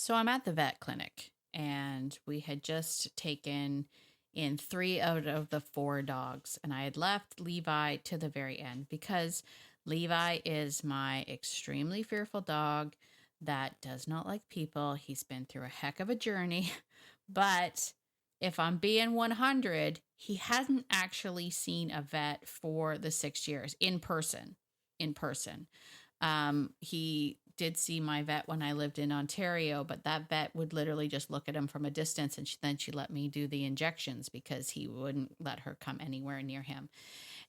So I'm at the vet clinic, and we had just taken in 3 out of the 4 dogs, and I had left Levi to the very end because Levi is my extremely fearful dog that does not like people. He's been through a heck of a journey, but if I'm being 100, he hasn't actually seen a vet for the 6 years in person. In person. He did see my vet when I lived in Ontario, but that vet would literally just look at him from a distance, and then she let me do the injections because he wouldn't let her come anywhere near him.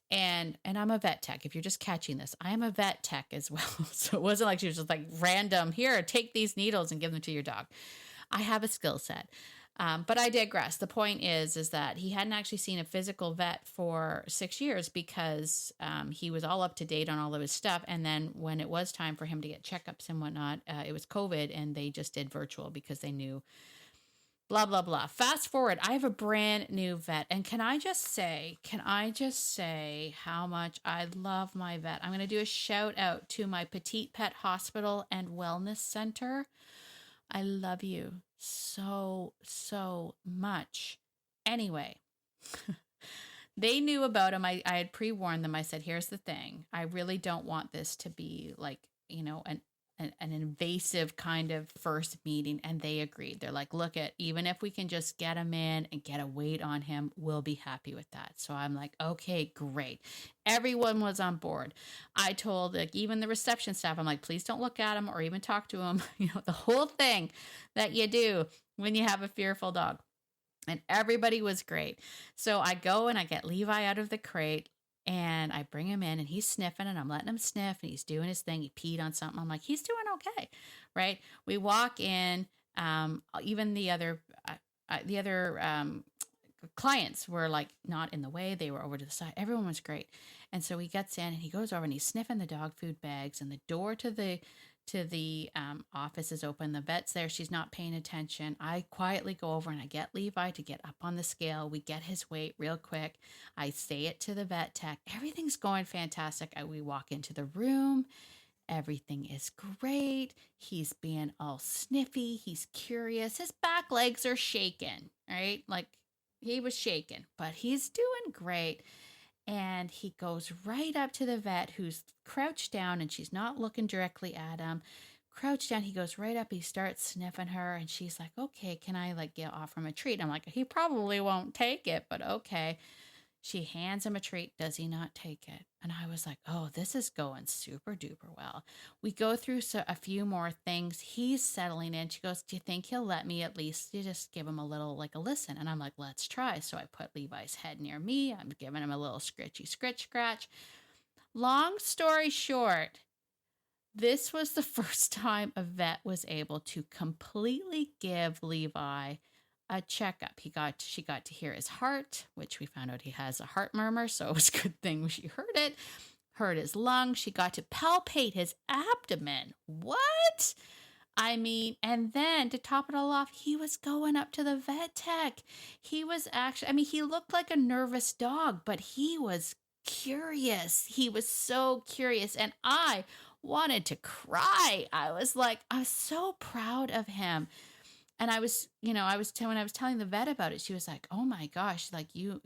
And I'm a vet tech. If you're just catching this, I am a vet tech as well. So it wasn't like she was just like random, here, take these needles and give them to your dog. I have a skill set. But I digress. The point is that he hadn't actually seen a physical vet for 6 years because he was all up to date on all of his stuff. And then when it was time for him to get checkups and whatnot, it was COVID, and they just did virtual because they knew blah, blah, blah. Fast forward, I have a brand new vet. And can I just say how much I love my vet? I'm going to do a shout out to my Petite Pet Hospital and Wellness Center. I love you so much. Anyway, they knew about him. I had pre-warned them. I said, here's the thing. I really don't want this to be like, an invasive kind of first meeting. And they agreed. They're like, look, even if we can just get him in and get a weight on him, we'll be happy with that. So I'm like, okay, great. Everyone was on board. I told even the reception staff, I'm like, please don't look at him or even talk to him. The whole thing that you do when you have a fearful dog. And everybody was great. So I go and I get Levi out of the crate, and I bring him in, and he's sniffing, and I'm letting him sniff, and he's doing his thing. He peed on something. I'm like, he's doing okay, right? We walk in. Even the other clients were like not in the way. They were over to the side. Everyone was great. And so he gets in, and he goes over, and he's sniffing the dog food bags, and the door to the office is open. The vet's there. She's not paying attention. I quietly go over and I get Levi to get up on the scale. We get his weight real quick. I say it to the vet tech. Everything's going fantastic. We walk into the room. Everything is great. He's being all sniffy. He's curious. His back legs are shaking, right? Like he was shaking, but he's doing great. And he goes right up to the vet, who's crouched down, and she's not looking directly at him. Crouched down, he goes right up, he starts sniffing her, and she's like, okay, can I offer him a treat? I'm like, he probably won't take it, but okay. She hands him a treat. Does he not take it? And I was like, oh, this is going super duper well. We go through a few more things. He's settling in. She goes, do you think he'll let me at least just give him a little, a listen? And I'm like, let's try. So I put Levi's head near me. I'm giving him a little scratchy scratch. Long story short, this was the first time a vet was able to completely give Levi a checkup. She got to hear his heart, which we found out he has a heart murmur, so it was a good thing she heard it. Heard his lungs. She got to palpate his abdomen. What? I mean, and then to top it all off, he was going up to the vet tech. He was actually, he looked like a nervous dog, but he was curious. He was so curious, and I wanted to cry. I was so proud of him. And when I was telling the vet about it, she was like, oh my gosh, you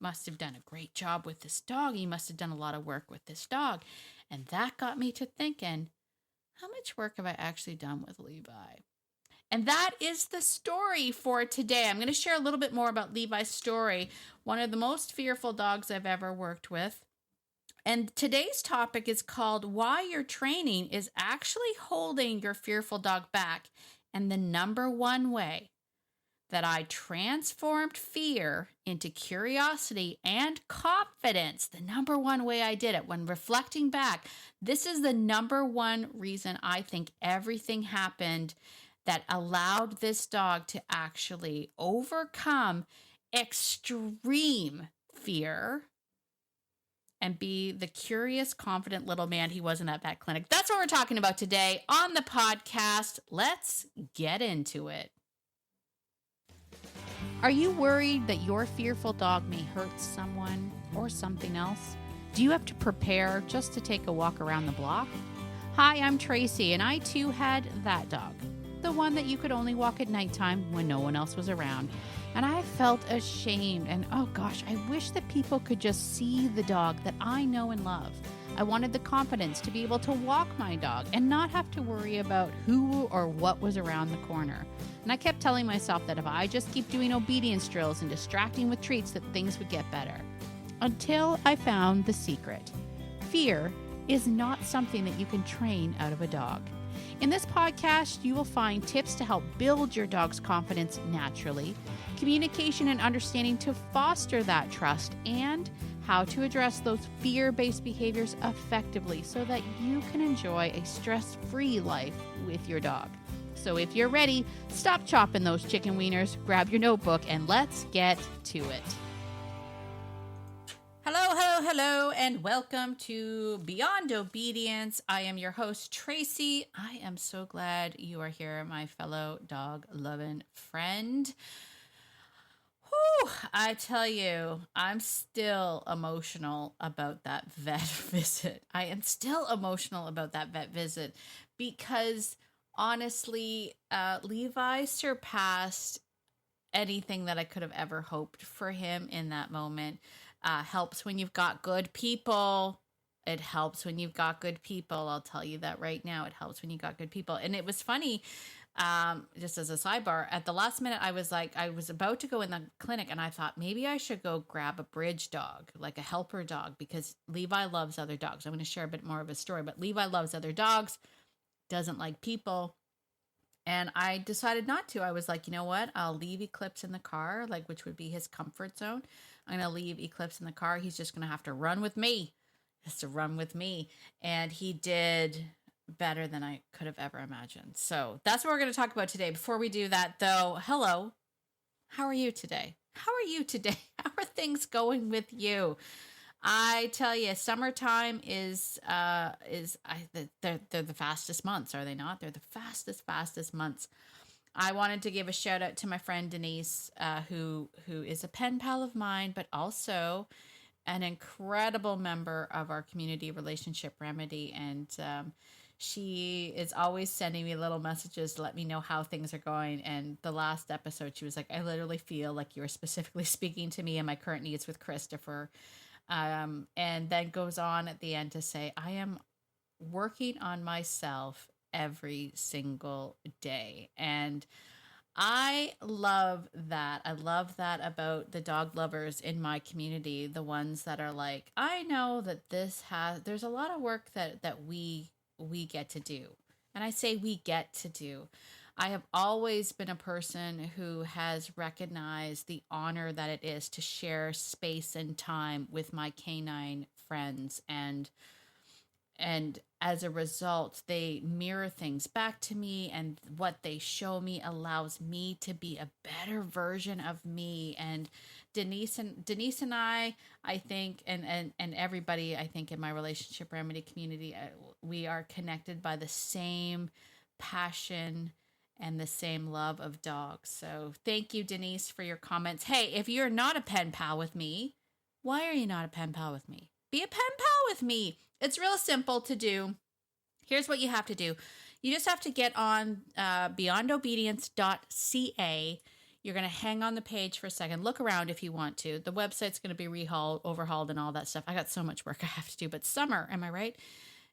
must have done a great job with this dog. You must have done a lot of work with this dog. And that got me to thinking, how much work have I actually done with Levi? And that is the story for today. I'm going to share a little bit more about Levi's story, one of the most fearful dogs I've ever worked with. And today's topic is called Why Your Training is Actually Holding Your Fearful Dog Back. And the number one way that I transformed fear into curiosity and confidence, the number one way I did it, when reflecting back, this is the number one reason I think everything happened that allowed this dog to actually overcome extreme fear and be the curious, confident little man he was in that vet clinic. That's what we're talking about today on the podcast. Let's get into it. Are you worried that your fearful dog may hurt someone or something else? Do you have to prepare just to take a walk around the block? Hi, I'm Tracy, and I too had that dog. the one that you could only walk at nighttime when no one else was around. And I felt ashamed. And oh gosh, I wish that people could just see the dog that I know and love. I wanted the confidence to be able to walk my dog and not have to worry about who or what was around the corner. And I kept telling myself that if I just keep doing obedience drills and distracting with treats, that things would get better. Until I found the secret. Fear is not something that you can train out of a dog. In this podcast, you will find tips to help build your dog's confidence naturally, communication and understanding to foster that trust, and how to address those fear-based behaviors effectively so that you can enjoy a stress-free life with your dog. So if you're ready, stop chopping those chicken wieners, grab your notebook, and let's get to it. Hello, and welcome to Beyond Obedience. I am your host, Tracy. I am so glad you are here, my fellow dog-loving friend. Whew, I tell you, I'm still emotional about that vet visit. I am still emotional about that vet visit because honestly, Levi surpassed anything that I could have ever hoped for him in that moment. Helps when you've got good people. It helps when you've got good people. I'll tell you that right now. It helps when you got good people. And it was funny, just as a sidebar, at the last minute, I was about to go in the clinic and I thought maybe I should go grab a bridge dog, like a helper dog, because Levi loves other dogs. I'm going to share a bit more of his story, but Levi loves other dogs, doesn't like people. And I decided not to. I was like, you know what? I'll leave Eclipse in the car, which would be his comfort zone. I'm going to leave Eclipse in the car. He's just going to have to run with me. He has to run with me. And he did better than I could have ever imagined. So that's what we're going to talk about today. Before we do that, though, hello. How are you today? How are things going with you? I tell you, summertime is they're the fastest months, are they not? They're the fastest months. I wanted to give a shout out to my friend Denise, who is a pen pal of mine, but also an incredible member of our community relationship remedy. And she is always sending me little messages to let me know how things are going. And the last episode, she was like, I literally feel like you were specifically speaking to me and my current needs with Christopher. And then goes on at the end to say, I am working on myself every single day. And I love that. I love that about the dog lovers in my community, the ones that are like, I know that there's a lot of work that we get to do. And I say we get to do. I have always been a person who has recognized the honor that it is to share space and time with my canine friends, and as a result, they mirror things back to me, and what they show me allows me to be a better version of me. And Denise and I think, and everybody, I think, in my relationship remedy community, we are connected by the same passion and the same love of dogs. So thank you, Denise, for your comments. Hey, if you're not a pen pal with me, why are you not a pen pal with me? Be a pen pal with me. It's real simple to do. Here's what you have to do. You just have to get on beyondobedience.ca. You're going to hang on the page for a second. Look around if you want to. The website's going to be overhauled and all that stuff. I got so much work I have to do, but summer, am I right?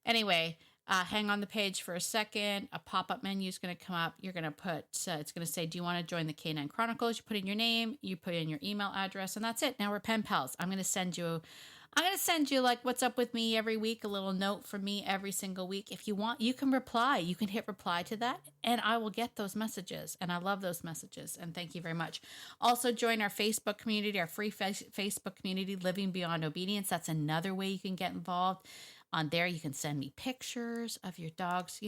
Anyway, hang on the page for a second. A pop-up menu is going to come up. You're going to put, it's going to say, do you want to join the Canine Chronicles? You put in your name, you put in your email address, and that's it. Now we're pen pals. I'm going to send you like what's up with me every week, a little note from me every single week. If you want, you can reply. You can hit reply to that, and I will get those messages. And I love those messages. And thank you very much. Also, join our Facebook community, our free Facebook community, Living Beyond Obedience. That's another way you can get involved. On there, you can send me pictures of your dogs,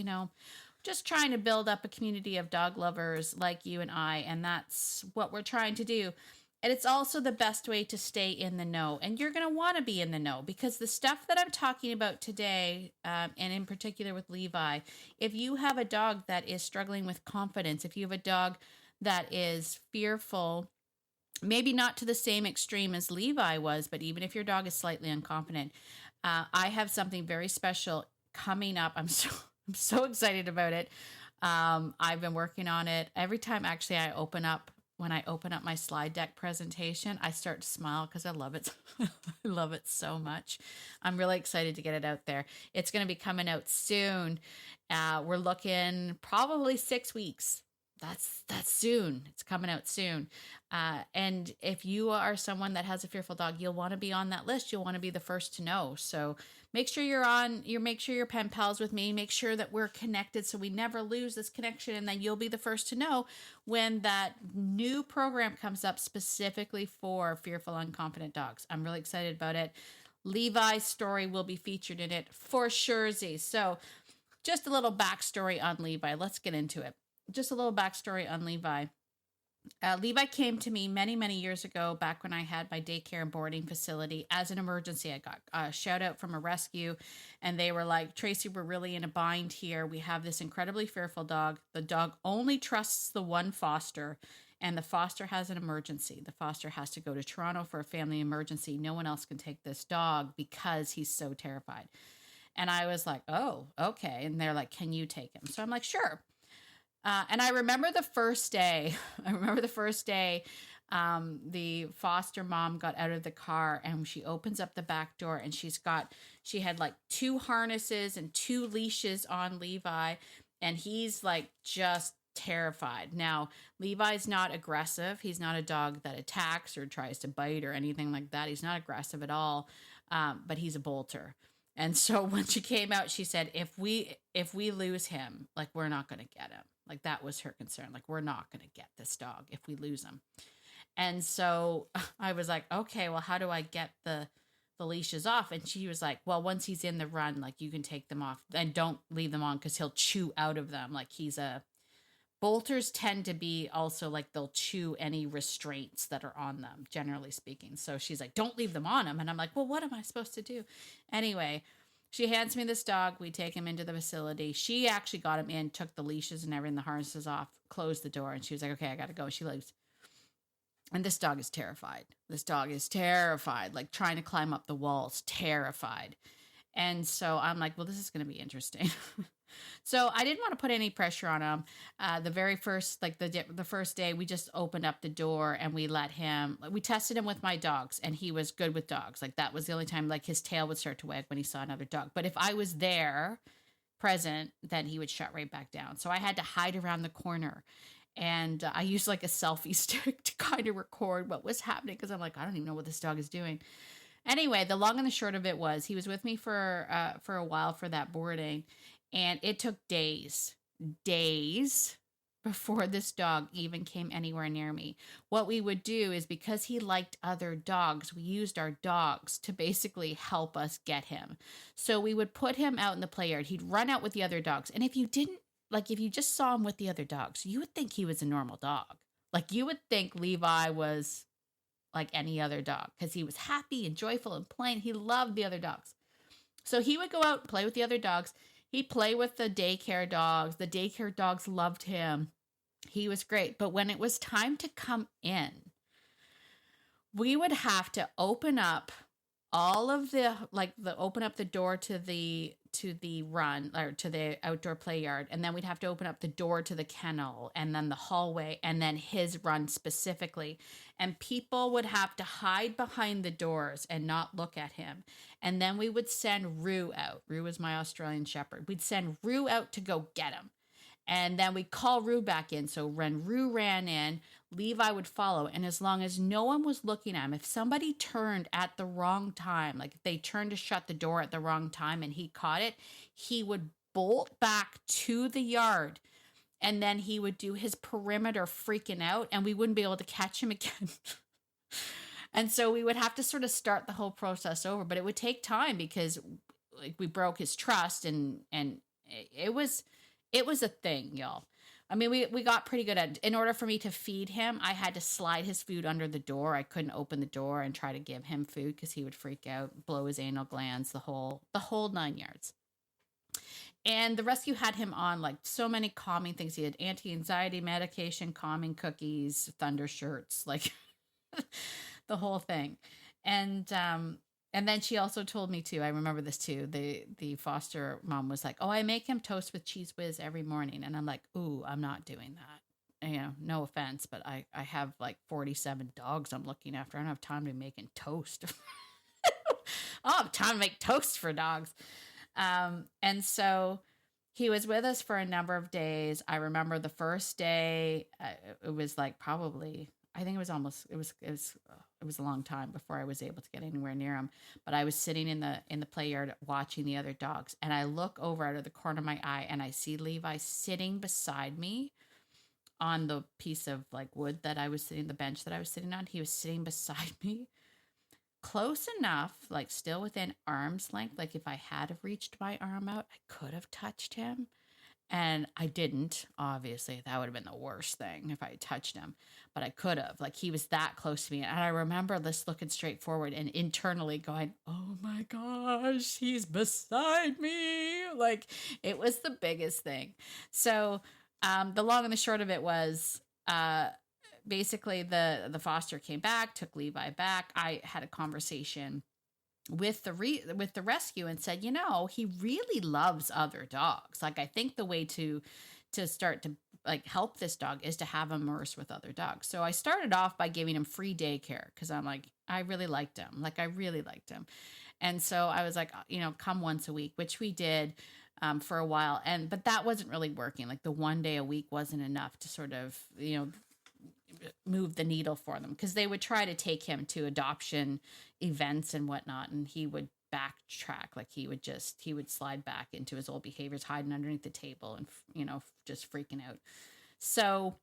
just trying to build up a community of dog lovers like you and I. And that's what we're trying to do. And it's also the best way to stay in the know. And you're going to want to be in the know, because the stuff that I'm talking about today, and in particular with Levi, if you have a dog that is struggling with confidence, if you have a dog that is fearful, maybe not to the same extreme as Levi was, but even if your dog is slightly unconfident, I have something very special coming up. I'm so excited about it. I've been working on it. Every time actually when I open up my slide deck presentation, I start to smile because I love it. I love it so much. I'm really excited to get it out there. It's going to be coming out soon. We're looking probably 6 weeks. That's soon. It's coming out soon. And if you are someone that has a fearful dog, you'll want to be on that list. You'll want to be the first to know. So make sure make sure you're pen pals with me. Make sure that we're connected so we never lose this connection. And then you'll be the first to know when that new program comes up specifically for fearful, unconfident dogs. I'm really excited about it. Levi's story will be featured in it for sure. So just a little backstory on Levi. Let's get into it. Just a little backstory on Levi. Levi came to me many, many years ago, back when I had my daycare and boarding facility as an emergency. I got a shout out from a rescue, and they were like, Tracy, we're really in a bind here. We have this incredibly fearful dog. The dog only trusts the one foster, and the foster has an emergency. The foster has to go to Toronto for a family emergency. No one else can take this dog because he's so terrified. And I was like, oh, okay. And they're like, can you take him? So I'm like, sure. And I remember the first day, the foster mom got out of the car and she opens up the back door and she had like 2 harnesses and 2 leashes on Levi. And he's like just terrified. Now, Levi's not aggressive. He's not a dog that attacks or tries to bite or anything like that. He's not aggressive at all. But he's a bolter. And so when she came out, she said, if we lose him, like, we're not going to get him. Like, that was her concern. Like, we're not going to get this dog if we lose him. And so I was like, okay, well, how do I get the leashes off? And she was like, well, once he's in the run, like, you can take them off and don't leave them on because he'll chew out of them. Like, bolters tend to be also like they'll chew any restraints that are on them, generally speaking. So she's like, don't leave them on him. And I'm like, well, what am I supposed to do? Anyway, she hands me this dog. We take him into the facility. She actually got him in, took the leashes and everything, the harnesses off, closed the door. And she was like, okay, I got to go. She leaves. And this dog is terrified. Like trying to climb up the walls, terrified. And so I'm like, well, this is going to be interesting. So I didn't want to put any pressure on him. The very first, like the first day, we just opened up the door and we tested him with my dogs, and he was good with dogs. Like, that was the only time, like, his tail would start to wag when he saw another dog. But if I was there present, then he would shut right back down. So I had to hide around the corner. And I used like a selfie stick to kind of record what was happening because I'm like, I don't even know what this dog is doing. Anyway, the long and the short of it was he was with me for a while for that boarding, and it took days before this dog even came anywhere near me. What we would do is, because he liked other dogs, we used our dogs to basically help us get him. So we would put him out in the play yard. He'd run out with the other dogs. And if you just saw him with the other dogs, you would think he was a normal dog. Like, you would think Levi was like any other dog because he was happy and joyful and playing. He loved the other dogs. So he would go out and play with the other dogs. He'd play with the daycare dogs. The daycare dogs loved him. He was great. But when it was time to come in, we would have to open up open up the door to the run, or to the outdoor play yard. And then we'd have to open up the door to the kennel, and then the hallway, and then his run specifically. And people would have to hide behind the doors and not look at him. And then we would send Rue out. Rue was my Australian Shepherd. We'd send Rue out to go get him. And then we'd call Rue back in. So when Rue ran in, Levi would follow. And as long as no one was looking at him, if somebody turned at the wrong time, like if they turned to shut the door at the wrong time and he caught it, he would bolt back to the yard. And then he would do his perimeter freaking out, and we wouldn't be able to catch him again. And so we would have to sort of start the whole process over. But it would take time because, like, we broke his trust, and it was a thing, y'all. I mean, we got pretty good at, in order for me to feed him, I had to slide his food under the door. I couldn't open the door and try to give him food because he would freak out, blow his anal glands, the whole 9 yards. And the rescue had him on like so many calming things. He had anti-anxiety medication, calming cookies, thunder shirts, like the whole thing. And And then she also told me too, I remember this too. The foster mom was like, "Oh, I make him toast with Cheese Whiz every morning." And I'm like, "Ooh, I'm not doing that." You know, no offense, but I have like 47 dogs I'm looking after. I don't have time to be making toast. I don't have time to make toast for dogs. And so he was with us for a number of days. I remember the first day, it was like probably, I think it was almost, it was a long time before I was able to get anywhere near him. But I was sitting in the play yard watching the other dogs, and I look over out of the corner of my eye, and I see Levi sitting beside me on the piece of like wood that I was sitting, the bench that I was sitting on. He was sitting beside me, close enough, like still within arm's length. Like if I had have reached my arm out, I could have touched him. And I didn't, obviously. That would have been the worst thing if I had touched him. But I could have. Like he was that close to me. And I remember this looking straight forward and internally going, "Oh my gosh, he's beside me." Like it was the biggest thing. So the long and the short of it was basically the foster came back, took Levi back. I had a conversation with the rescue and said, he really loves other dogs. Like I think the way to start to like help this dog is to have him immerse with other dogs. So I started off by giving him free daycare because I'm like, I really liked him. Like I really liked him. And so I was like, come once a week, which we did for a while. But that wasn't really working. Like the one day a week wasn't enough to sort of, move the needle for them, because they would try to take him to adoption events and whatnot, and he would backtrack. Like he would slide back into his old behaviors, hiding underneath the table and just freaking out. So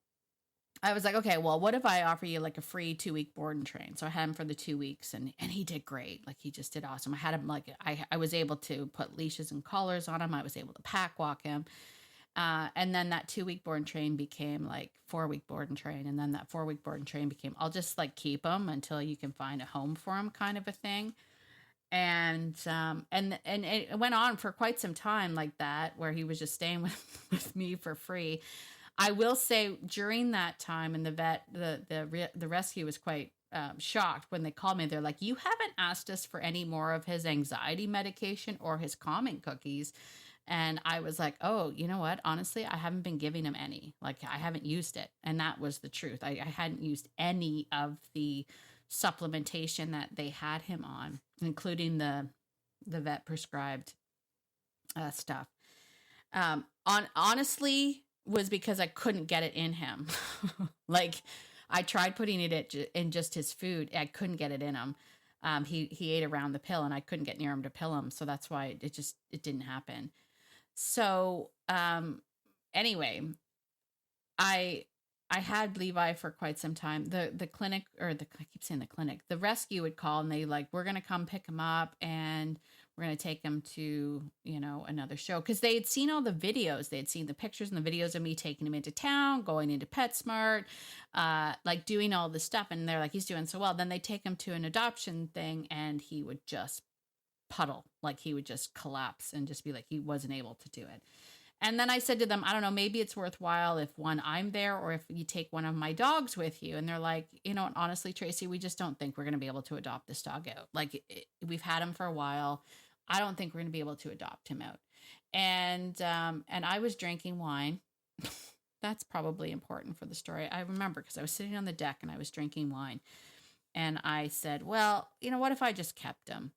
I was like, okay, well, what if I offer you like a free 2-week board and train? So I had him for the 2 weeks, and he did great. Like he just did awesome. I had him like I was able to put leashes and collars on him. I was able to pack walk him. And then that 2-week board and train became like 4-week board and train. And then that 4-week board and train became, I'll just like keep him until you can find a home for him, kind of a thing. And it went on for quite some time like that, where he was just staying with me for free. I will say during that time, and the vet, the rescue was quite shocked when they called me. They're like, "You haven't asked us for any more of his anxiety medication or his calming cookies." And I was like, "Oh, you know what? Honestly, I haven't been giving him any. Like I haven't used it." And that was the truth. I hadn't used any of the supplementation that they had him on, including the vet prescribed stuff. Honestly was because I couldn't get it in him. Like I tried putting it in just his food. I couldn't get it in him. He ate around the pill, and I couldn't get near him to pill him. So that's why it didn't happen. So, anyway, I had Levi for quite some time. The clinic, I keep saying the clinic, the rescue would call, and they like, "We're going to come pick him up, and we're going to take him to, another show." Cause they had seen all the videos. They had seen the pictures and the videos of me taking him into town, going into PetSmart, like doing all this stuff. And they're like, "He's doing so well." Then they take him to an adoption thing, and he would just puddle. Like he would just collapse and just be like, he wasn't able to do it. And then I said to them, "I don't know, maybe it's worthwhile if I'm there, or if you take one of my dogs with you." And they're like, "Honestly, Tracy, we just don't think we're going to be able to adopt this dog out. Like we've had him for a while. I don't think we're going to be able to adopt him out." And I was drinking wine. That's probably important for the story. I remember because I was sitting on the deck and I was drinking wine, and I said, "Well, what if I just kept him?"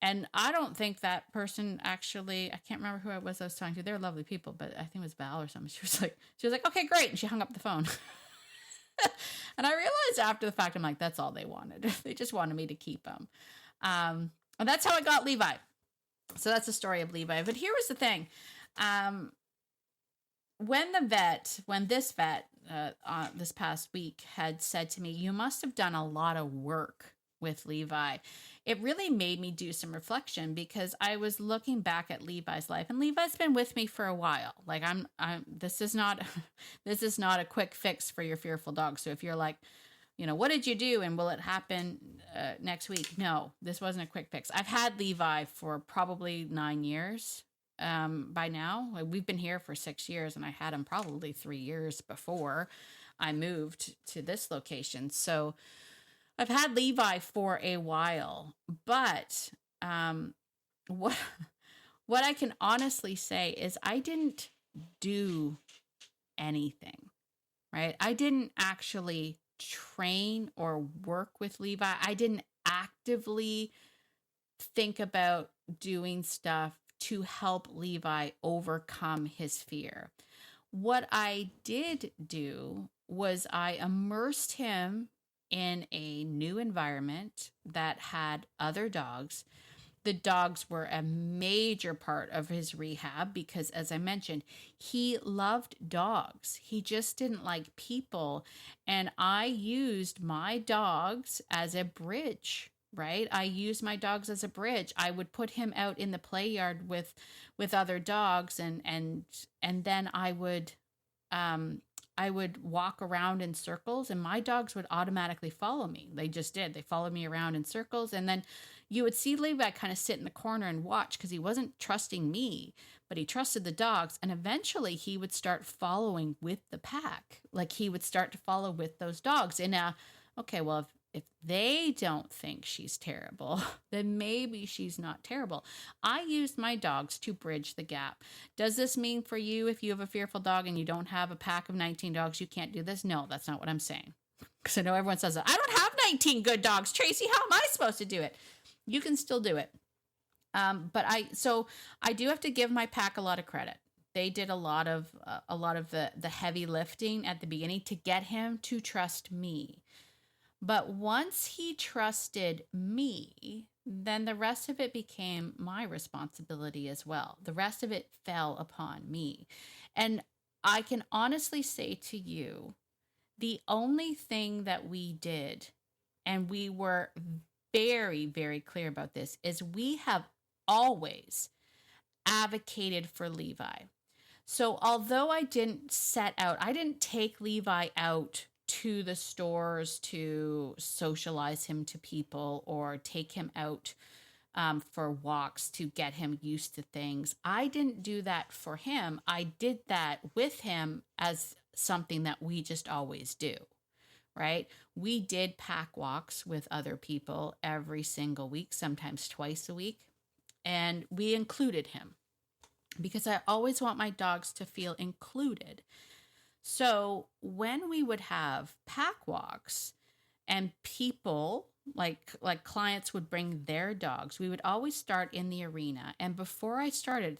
And I don't think that person actually, I can't remember who I was talking to. They're lovely people, but I think it was Val or something. She was like, "Okay, great." And she hung up the phone. And I realized after the fact, I'm like, that's all they wanted. They just wanted me to keep him. And that's how I got Levi. So that's the story of Levi. But here was the thing. When this vet this past week had said to me, "You must have done a lot of work with Levi," it really made me do some reflection, because I was looking back at Levi's life, and Levi's been with me for a while. Like this is not a quick fix for your fearful dog. So if you're like, "What did you do? And will it happen next week?" No, this wasn't a quick fix. I've had Levi for probably 9 years by now. We've been here for 6 years, and I had him probably 3 years before I moved to this location. So I've had Levi for a while, but what what I can honestly say is I didn't do anything, right? I didn't actually train or work with Levi. I didn't actively think about doing stuff to help Levi overcome his fear. What I did do was I immersed him in a new environment that had other dogs. The dogs were a major part of his rehab because, as I mentioned, he loved dogs. He just didn't like people. And I used my dogs as a bridge, right? I used my dogs as a bridge. I would put him out in the play yard with other dogs, and then I would walk around in circles, and my dogs would automatically follow me. They just did. They followed me around in circles. And then you would see Levi kind of sit in the corner and watch because he wasn't trusting me, but he trusted the dogs. And eventually he would start following with the pack. Like he would start to follow with those dogs. And okay, well, if they don't think she's terrible, then maybe she's not terrible. I used my dogs to bridge the gap. Does this mean for you, if you have a fearful dog and you don't have a pack of 19 dogs, you can't do this? No, that's not what I'm saying. Because I know everyone says, I don't have 19 good dogs. Tracy, how am I supposed to do it? You can still do it. But I do have to give my pack a lot of credit. They did a lot of the heavy lifting at the beginning to get him to trust me. But once he trusted me, then the rest of it became my responsibility as well. The rest of it fell upon me. And I can honestly say to you, the only thing that we did, and we were very, very clear about this, is we have always advocated for Levi. So although I didn't take Levi out to the stores to socialize him to people or take him out for walks to get him used to things. I didn't do that for him. I did that with him as something that we just always do, right? We did pack walks with other people every single week, sometimes twice a week, and we included him because I always want my dogs to feel included. So when we would have pack walks and people like clients would bring their dogs, we would always start in the arena. And before I started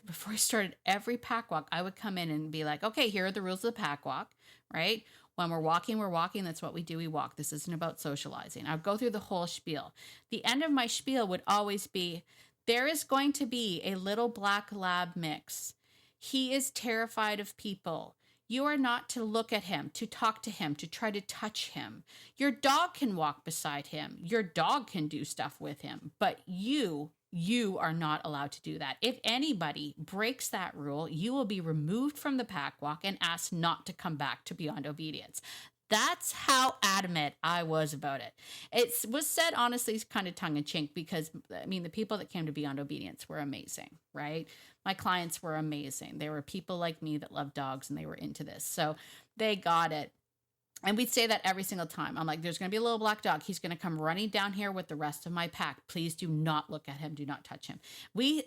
every pack walk, I would come in and be like, okay, here are the rules of the pack walk, right? When we're walking, we're walking. That's what we do. We walk. This isn't about socializing. I'd go through the whole spiel. The end of my spiel would always be, there is going to be a little black lab mix. He is terrified of people. You are not to look at him, to talk to him, to try to touch him. Your dog can walk beside him. Your dog can do stuff with him, but you are not allowed to do that. If anybody breaks that rule, you will be removed from the pack walk and asked not to come back to Beyond Obedience. That's how adamant I was about it. It was said, honestly, kind of tongue in cheek because, I mean, the people that came to Beyond Obedience were amazing, right? My clients were amazing. They were people like me that love dogs and they were into this. So they got it. And we'd say that every single time. I'm like, there's going to be a little black dog. He's going to come running down here with the rest of my pack. Please do not look at him. Do not touch him.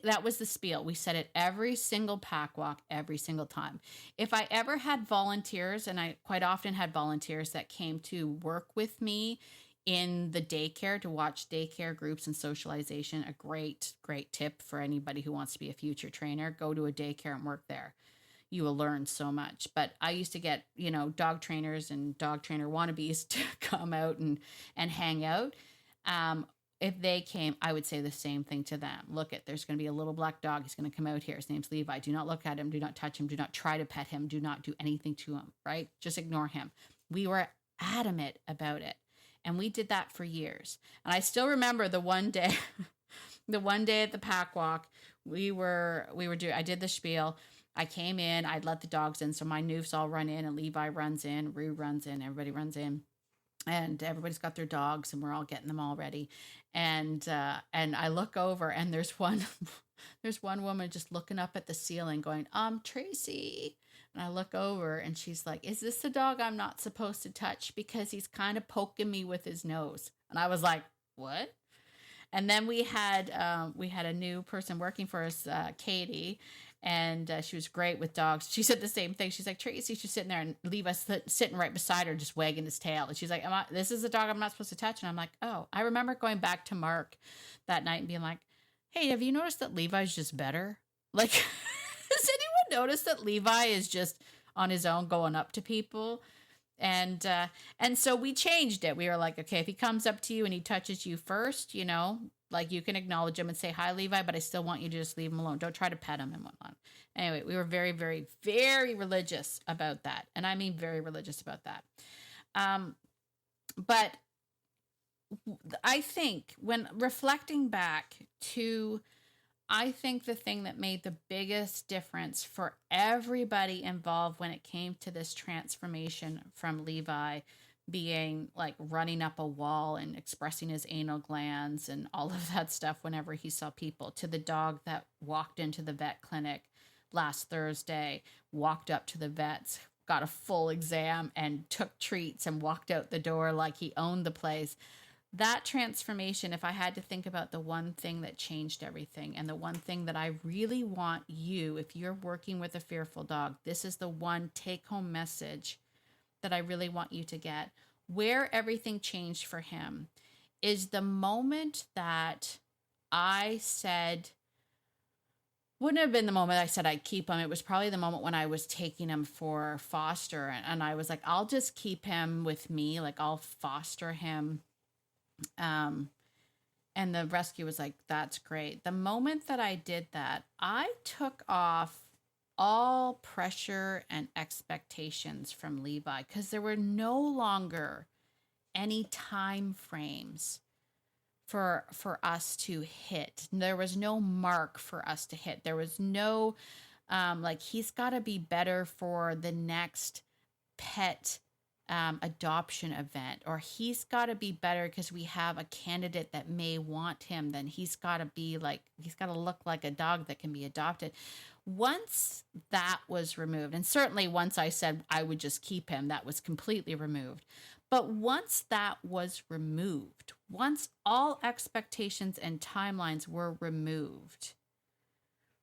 That was the spiel. We said it every single pack walk, every single time. If I ever had volunteers, and I quite often had volunteers that came to work with me in the daycare to watch daycare groups and socialization, a great, great tip for anybody who wants to be a future trainer, go to a daycare and work there. You will learn so much. But I used to get, dog trainers and dog trainer wannabes to come out and hang out. If they came, I would say the same thing to them. Look, there's going to be a little black dog. He's going to come out here. His name's Levi. Do not look at him. Do not touch him. Do not try to pet him. Do not do anything to him, right? Just ignore him. We were adamant about it. And we did that for years. And I still remember the one day, at the pack walk, I did the spiel. I came in, I'd let the dogs in. So my noofs all run in and Levi runs in, Rue runs in, everybody runs in. And everybody's got their dogs and we're all getting them all ready. And I look over and there's one woman just looking up at the ceiling going, Tracy, And I look over and she's like, is this the dog I'm not supposed to touch because he's kind of poking me with his nose? And I was like, what? And then we had a new person working for us, Katie, and she was great with dogs. She said the same thing. She's like, Tracy, she's sitting there, and Levi sitting right beside her, just wagging his tail. And she's like, this is a dog I'm not supposed to touch. And I'm like, oh, I remember going back to Mark that night and being like, hey, have you noticed that Levi's just better? Like, has anyone noticed that Levi is just on his own going up to people? And so we changed it. We were like, okay, if he comes up to you and he touches you first, you know, like you can acknowledge him and say, hi, Levi, but I still want you to just leave him alone. Don't try to pet him and whatnot. Anyway, we were very, very, very religious about that. And I mean, very religious about that. But I think when reflecting back to, I think the thing that made the biggest difference for everybody involved when it came to this transformation from Levi being like running up a wall and expressing his anal glands and all of that stuff whenever he saw people, to the dog that walked into the vet clinic last Thursday, walked up to the vets, got a full exam and took treats and walked out the door like he owned the place. That transformation, if I had to think about the one thing that changed everything, and the one thing that I really want you, if you're working with a fearful dog, this is the one take-home message that I really want you to get. Where everything changed for him is the moment that I said, wouldn't have been the moment I said I'd keep him. It was probably the moment when I was taking him for foster. And I was like, I'll just keep him with me. Like, I'll foster him. And the rescue was like, that's great. The moment that I did that, I took off all pressure and expectations from Levi, because there were no longer any time frames for us to hit. There was no mark for us to hit. There was no like, he's got to be better for the next pet adoption event, or he's got to be better because we have a candidate that may want him. Then he's got to be like, he's got to look like a dog that can be adopted. Once that was removed, and certainly once I said I would just keep him, that was completely removed. But once that was removed, once all expectations and timelines were removed,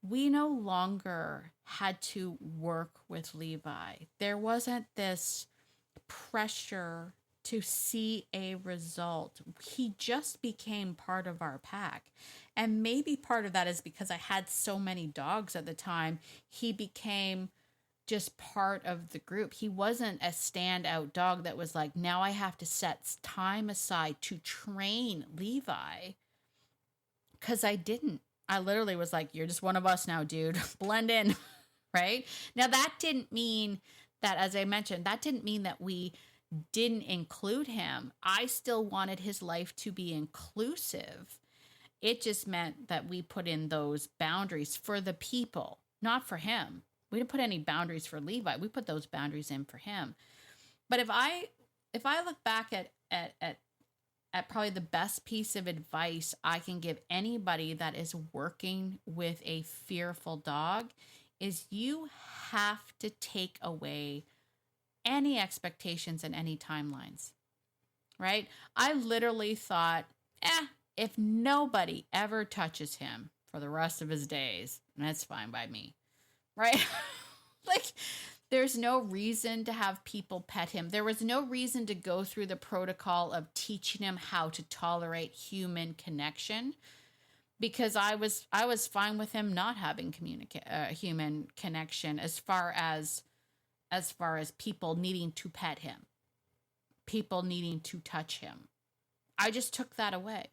we no longer had to work with Levi. There wasn't this pressure to see a result. He just became part of our pack. And maybe part of that is because I had so many dogs at the time, he became just part of the group. He wasn't a standout dog that was like, now I have to set time aside to train Levi. Because I didn't. I literally was like, you're just one of us now, dude. Blend in, right? Now, that didn't mean that, as I mentioned, that didn't mean that we didn't include him. I still wanted his life to be inclusive. It just meant that we put in those boundaries for the people, not for him. We didn't put any boundaries for Levi. We put those boundaries in for him. But if I look back at probably the best piece of advice I can give anybody that is working with a fearful dog, is you have to take away any expectations and any timelines, right? I literally thought, if nobody ever touches him for the rest of his days, that's fine by me, right? Like, there's no reason to have people pet him. There was no reason to go through the protocol of teaching him how to tolerate human connection, because I was fine with him not having human connection as far as people needing to pet him, people needing to touch him. I just took that away,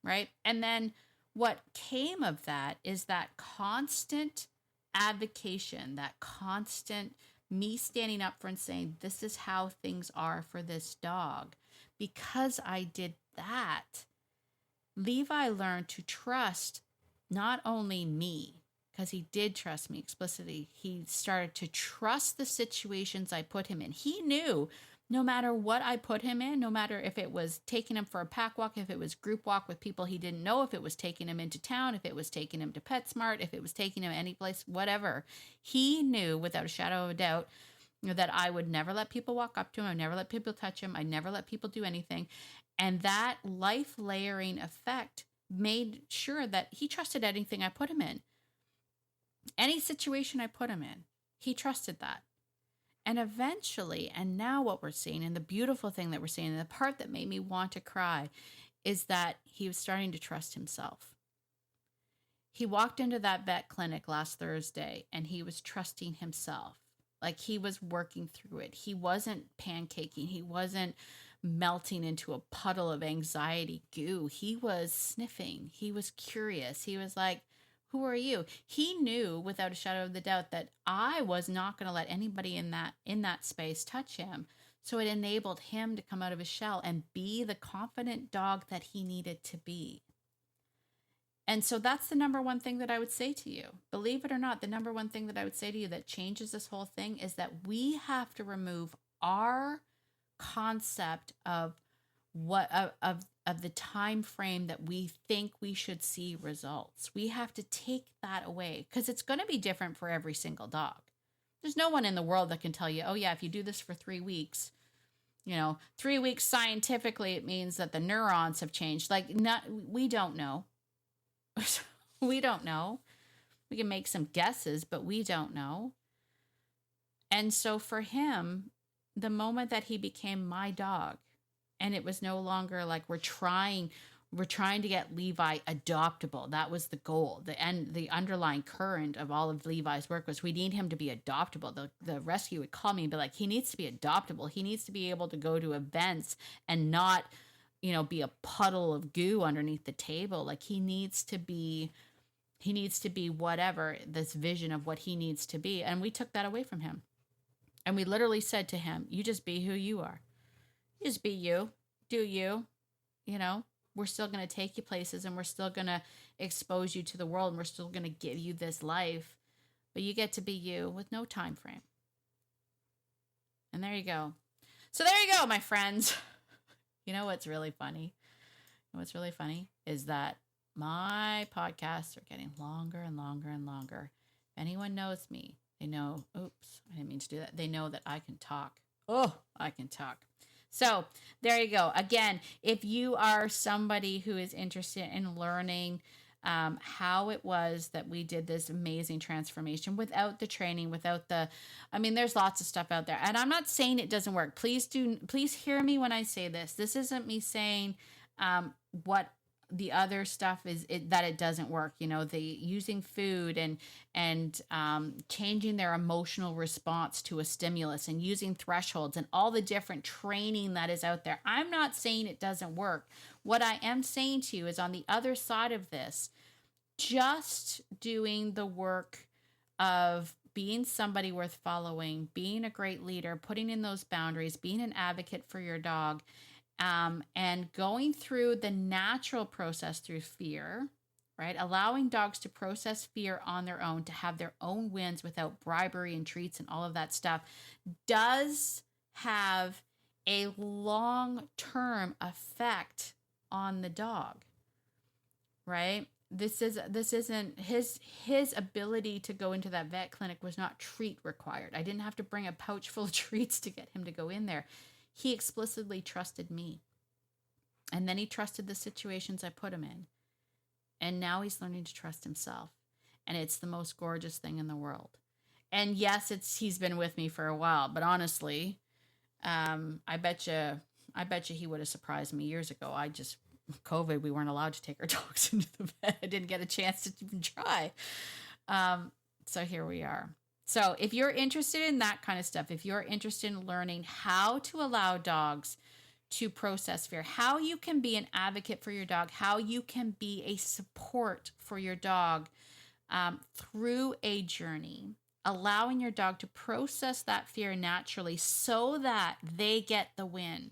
right? And then what came of that is that constant advocation, that constant me standing up for and saying, this is how things are for this dog. Because I did that, Levi learned to trust not only me, because he did trust me explicitly. He started to trust the situations I put him in. He knew no matter what I put him in, no matter if it was taking him for a pack walk, if it was group walk with people he didn't know, if it was taking him into town, if it was taking him to PetSmart, if it was taking him any place, whatever, he knew without a shadow of a doubt that I would never let people walk up to him. I'd never let people touch him. I'd never let people do anything. And that life layering effect made sure that he trusted anything I put him in. Any situation I put him in, he trusted that. And eventually, and now what we're seeing, and the beautiful thing that we're seeing, and the part that made me want to cry, is that he was starting to trust himself. He walked into that vet clinic last Thursday and he was trusting himself. Like he was working through it. He wasn't pancaking. He wasn't melting into a puddle of anxiety goo. He was sniffing. He was curious. He was like, who are you? He knew without a shadow of the doubt that I was not going to let anybody in that space touch him. So it enabled him to come out of his shell and be the confident dog that he needed to be. And so that's the number one thing that I would say to you. Believe it or not, the number one thing that I would say to you that changes this whole thing is that we have to remove our concept of what of the time frame that we think we should see results. We have to take that away because it's going to be different for every single dog. There's no one in the world that can tell you, oh yeah, if you do this for 3 weeks, 3 weeks scientifically, it means that the neurons have changed. We don't know. We don't know. We can make some guesses, but we don't know. And so for him, the moment that he became my dog, and it was no longer like we're trying to get Levi adoptable. That was the goal. The underlying current of all of Levi's work was we need him to be adoptable. The rescue would call me and be like, he needs to be adoptable. He needs to be able to go to events and not be a puddle of goo underneath the table. Like he needs to be whatever, this vision of what he needs to be. And we took that away from him. And we literally said to him, you just be who you are. You just be you, do you, we're still going to take you places and we're still going to expose you to the world and we're still going to give you this life, but you get to be you with no time frame. And there you go. So there you go, my friends. You know what's really funny? What's really funny is that my podcasts are getting longer and longer and longer. If anyone knows me, they know, oops, I didn't mean to do that. They know that I can talk. Oh, I can talk. So there you go. Again, if you are somebody who is interested in learning how it was that we did this amazing transformation without the training, there's lots of stuff out there. And I'm not saying it doesn't work. Please hear me when I say this. This isn't me saying what the other stuff is, that it doesn't work. The using food and changing their emotional response to a stimulus and using thresholds and all the different training that is out there. I'm not saying it doesn't work. What I am saying to you is on the other side of this, just doing the work of being somebody worth following, being a great leader, putting in those boundaries, being an advocate for your dog, and going through the natural process through fear, right? Allowing dogs to process fear on their own, to have their own wins without bribery and treats and all of that stuff, does have a long-term effect on the dog, right? This isn't his ability to go into that vet clinic was not treat required. I didn't have to bring a pouch full of treats to get him to go in there. He explicitly trusted me. And then he trusted the situations I put him in. And now he's learning to trust himself. And it's the most gorgeous thing in the world. And yes, he's been with me for a while, but honestly, I bet you he would have surprised me years ago. COVID, we weren't allowed to take our dogs into the vet. I didn't get a chance to even try. So here we are. So if you're interested in that kind of stuff, if you're interested in learning how to allow dogs to process fear, how you can be an advocate for your dog, how you can be a support for your dog through a journey, allowing your dog to process that fear naturally so that they get the win,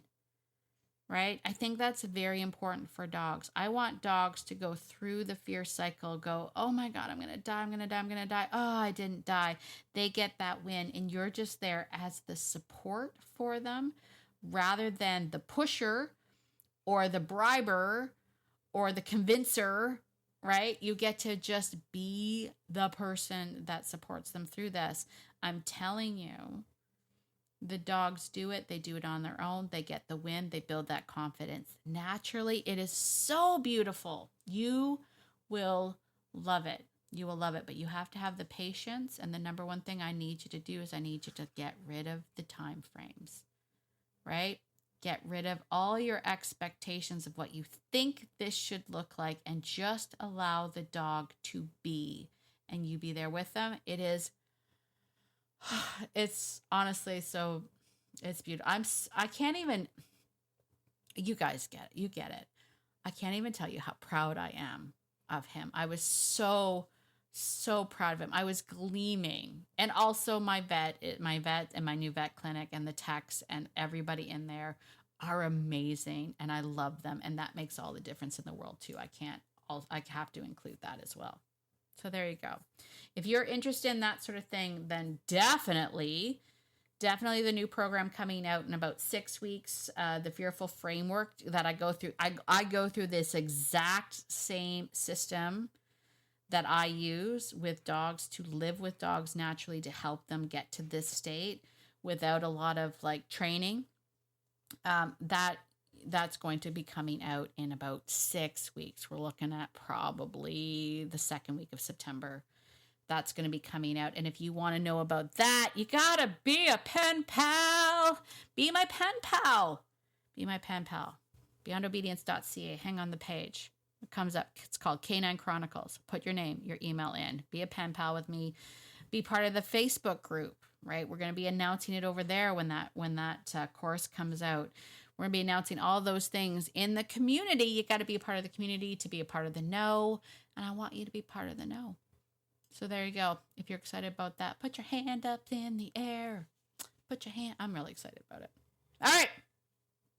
right? I think that's very important for dogs. I want dogs to go through the fear cycle, go, oh my God, I'm going to die, I'm going to die, I'm going to die. Oh, I didn't die. They get that win. And you're just there as the support for them, rather than the pusher or the briber or the convincer, right? You get to just be the person that supports them through this. I'm telling you, the dogs do it. They do it on their own. They get the win. They build that confidence naturally. It is so beautiful. You will love it. You will love it, but you have to have the patience. And the number one thing I need you to do is I need you to get rid of the time frames, right? Get rid of all your expectations of what you think this should look like and just allow the dog to be, and you be there with them. It's honestly so, it's beautiful. I can't even, you guys get it. You get it. I can't even tell you how proud I am of him. I was so proud of him. I was gleaming. And also my vet and my new vet clinic and the techs and everybody in there are amazing. And I love them. And that makes all the difference in the world too. I have to include that as well. So there you go. If you're interested in that sort of thing, then definitely the new program coming out in about 6 weeks, the Fearful Framework that I go through. I go through this exact same system that I use with dogs to live with dogs naturally to help them get to this state without a lot of like training. That's going to be coming out in about 6 weeks. We're looking at probably the second week of September. That's going to be coming out. And if you want to know about that, you got to be a pen pal. Be my pen pal. Be my pen pal. Beyondobedience.ca. Hang on the page. It comes up. It's called Canine Chronicles. Put your name, your email in. Be a pen pal with me. Be part of the Facebook group, right? We're going to be announcing it over there when that course comes out. We're going to be announcing all those things in the community. You got to be a part of the community to be a part of the know. And I want you to be part of the know. So there you go. If you're excited about that, put your hand up in the air. I'm really excited about it. All right.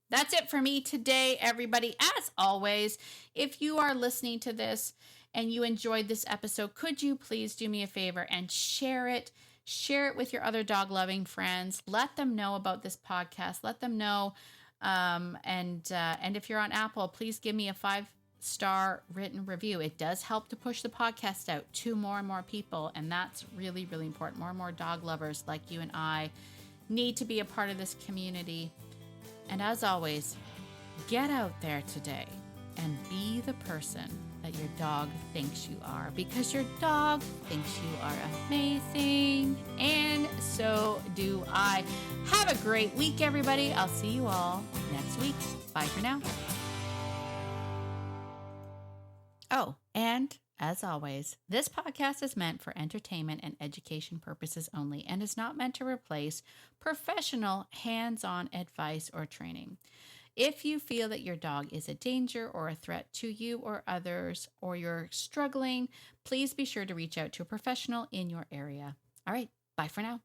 That's it for me today, everybody. As always, if you are listening to this and you enjoyed this episode, could you please do me a favor and share it? Share it with your other dog-loving friends. Let them know about this podcast. Let them know. And if you're on Apple, please give me a 5-star written review. It does help to push the podcast out to more and more people. And that's really, really important. More and more dog lovers like you and I need to be a part of this community. And as always, get out there today and be the person that your dog thinks you are, because your dog thinks you are amazing. And so do I. Have a great week, everybody. I'll see you all next week. Bye for now. Oh, and as always, this podcast is meant for entertainment and education purposes only and is not meant to replace professional hands-on advice or training. If you feel that your dog is a danger or a threat to you or others, or you're struggling, please be sure to reach out to a professional in your area. All right, bye for now.